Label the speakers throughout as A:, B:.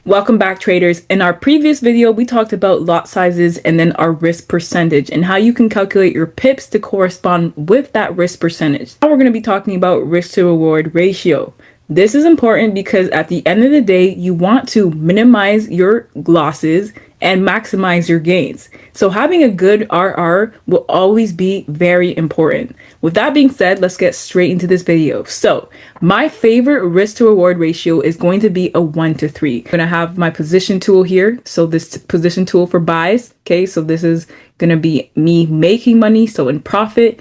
A: Welcome back, traders. In our previous video, we talked about lot sizes and then our risk percentage and how you can calculate your pips to correspond with that risk percentage. Now we're going to be talking about risk to reward ratio. This is important because at the end of the day, you want to minimize your losses and maximize your gains. So having a good RR will always be very important. With that being said, let's get straight into this video. So my favorite risk to reward ratio is going to be a 1-to-3. I'm going to have my position tool here. So this position tool for buys. Okay, so this is going to be me making money. So in profit,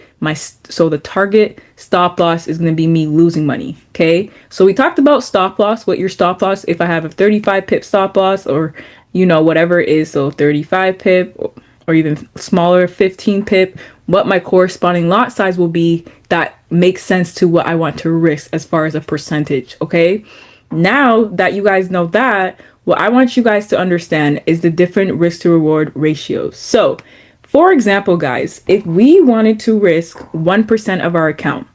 A: so the target stop loss is going to be me losing money. Okay, so we talked about stop loss, what your stop loss, if I have a 35 pip stop loss or whatever it is, so 35 pip or even smaller, 15 pip, what my corresponding lot size will be that makes sense to what I want to risk as far as a percentage. Okay, now that you guys know that, what I want you guys to understand is the different risk to reward ratios. So for example, guys, if we wanted to risk 1% of our account,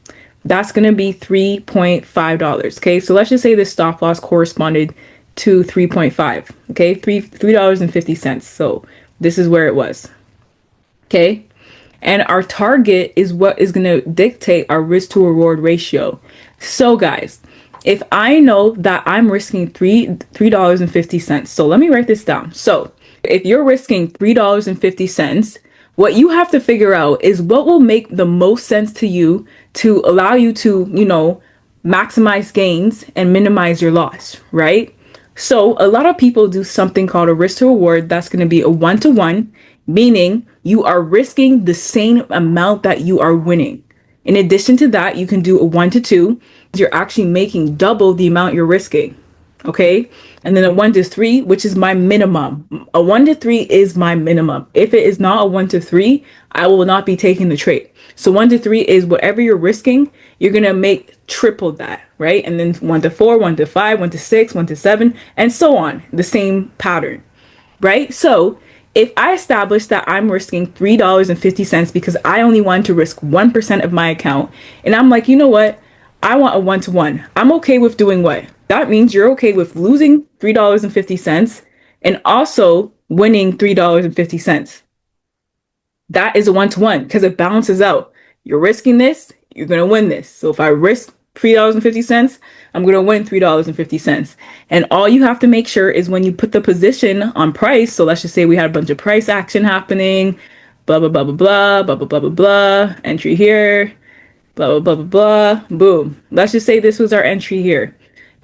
A: that's going to be $3.5. Okay, so let's just say the stop loss corresponded to 3.5. Okay, $3.50. So this is where it was. Okay, and our target is what is going to dictate our risk to reward ratio. So guys, if I know that I'm risking $3.50, so let me write this down. So if you're risking $3.50, what you have to figure out is what will make the most sense to you to allow you to, maximize gains and minimize your loss, right? So a lot of people do something called a risk to reward. That's going to be a 1-to-1, meaning you are risking the same amount that you are winning. In addition to that, you can do a 1-to-2. You're actually making double the amount you're risking. Okay, and then a 1-to-3, which is my minimum. A 1-to-3 is my minimum. If it is not a 1-to-3, I will not be taking the trade. So 1-to-3 is whatever you're risking, you're gonna make triple that, right? And then 1-to-4, 1-to-5, 1-to-6, 1-to-7, and so on. The same pattern, right? So if I establish that I'm risking $3.50 because I only want to risk 1% of my account, and I'm like, you know what? I want a 1-to-1. I'm okay with doing what? That means you're okay with losing $3.50 and also winning $3.50. That is a 1-to-1 because it balances out. You're risking this, you're going to win this. So if I risk $3.50, I'm going to win $3.50. And all you have to make sure is when you put the position on price, so let's just say we had a bunch of price action happening, blah, blah, blah, blah, blah, blah, blah, blah, blah, blah, entry here, blah, blah, blah, blah, blah, boom. Let's just say this was our entry here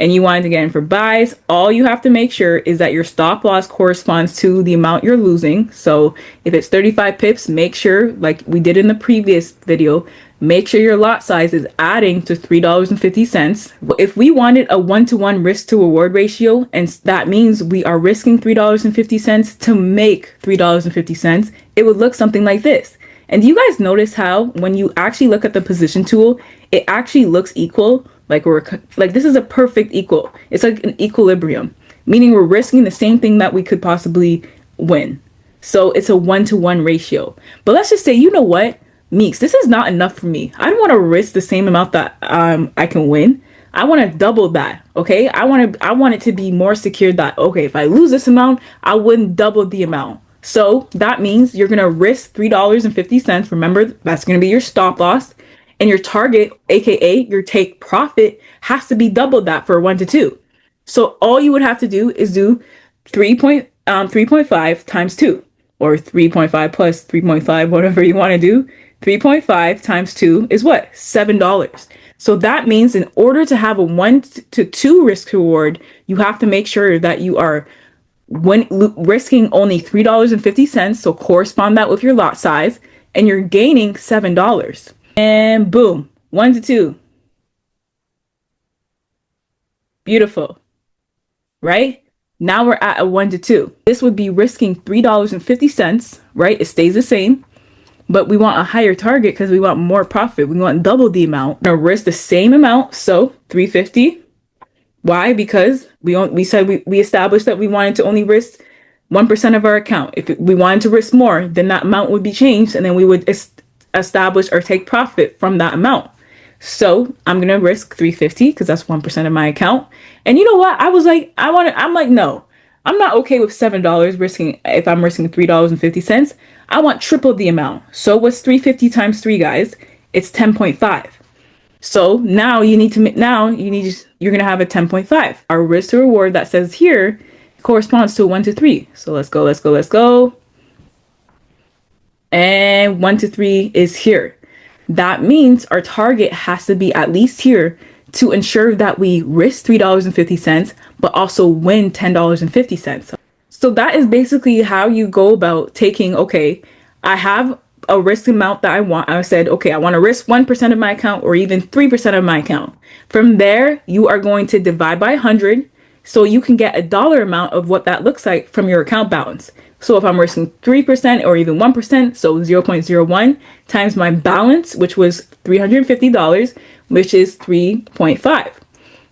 A: and you wanted to get in for buys. All you have to make sure is that your stop loss corresponds to the amount you're losing. So if it's 35 pips, make sure, like we did in the previous video, make sure your lot size is adding to $3.50. If we wanted a 1-to-1 risk to reward ratio, and that means we are risking $3.50 to make $3.50, it would look something like this. And do you guys notice how when you actually look at the position tool, it actually looks equal? Like this is a perfect equal. It's like an equilibrium, meaning we're risking the same thing that we could possibly win. So it's a 1-to-1 ratio. But let's just say, you know what, Meeks, this is not enough for me. I don't want to risk the same amount that I can win. I want to double that. Okay, I want it to be more secure that, okay, if I lose this amount, I wouldn't double the amount. So that means you're going to risk $3.50. Remember, that's going to be your stop loss. And your target, aka your take profit, has to be double that for a 1-to-2. So all you would have to do is do 3.5 times 2, or 3.5 plus 3.5, whatever you want to do. 3.5 times 2 is what? $7. So that means in order to have a 1-to-2 risk reward, you have to make sure that you are risking only $3.50, so correspond that with your lot size, and you're gaining $7. And boom, 1-to-2. Beautiful, right? Now we're at a 1-to-2. This would be risking $3.50, right? It stays the same, but we want a higher target because we want more profit. We want double the amount. We're gonna risk the same amount, so $3.50. Why? Because we established that we wanted to only risk 1% of our account. If we wanted to risk more, then that amount would be changed, and then we would establish or take profit from that amount. So I'm gonna risk $3.50 because that's 1% of my account. And you know what? I'm like, no, I'm not okay with $7 risking if I'm risking $3.50. I want triple the amount. So what's 350 times 3, guys? It's 10.5. So now you're gonna have a 10.5. Our risk to reward that says here corresponds to 1 to 3. So let's go. And 1 to 3 is here. That means our target has to be at least here to ensure that we risk $3.50, but also win $10.50. So that is basically how you go about taking, okay, I have a risk amount that I want. I said, okay, I want to risk 1% of my account or even 3% of my account. From there, you are going to divide by 100 so you can get a dollar amount of what that looks like from your account balance. So if I'm risking 3% or even 1%, so 0.01 times my balance, which was $350, which is 3.5.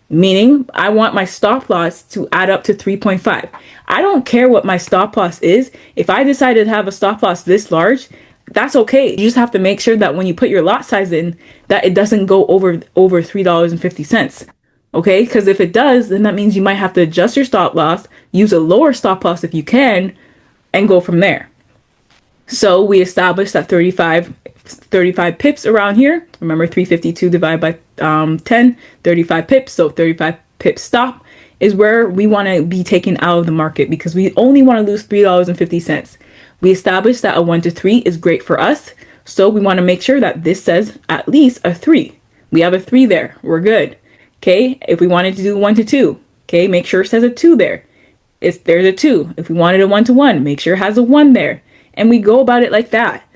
A: Meaning I want my stop loss to add up to 3.5. I don't care what my stop loss is. If I decided to have a stop loss this large, that's okay. You just have to make sure that when you put your lot size in, that it doesn't go over $3.50. Okay? Because if it does, then that means you might have to adjust your stop loss, use a lower stop loss if you can, and go from there. So we established that 35 pips around here. Remember 352 divided by 10, 35 pips. So 35 pips stop is where we want to be taken out of the market because we only want to lose $3.50. We established that a 1 to 3 is great for us. So we want to make sure that this says at least a 3. We have a 3 there. We're good. Okay. If we wanted to do 1 to 2, okay, make sure it says a 2 there. There's a 2. If we wanted a 1 to 1, make sure it has a 1 there. And we go about it like that.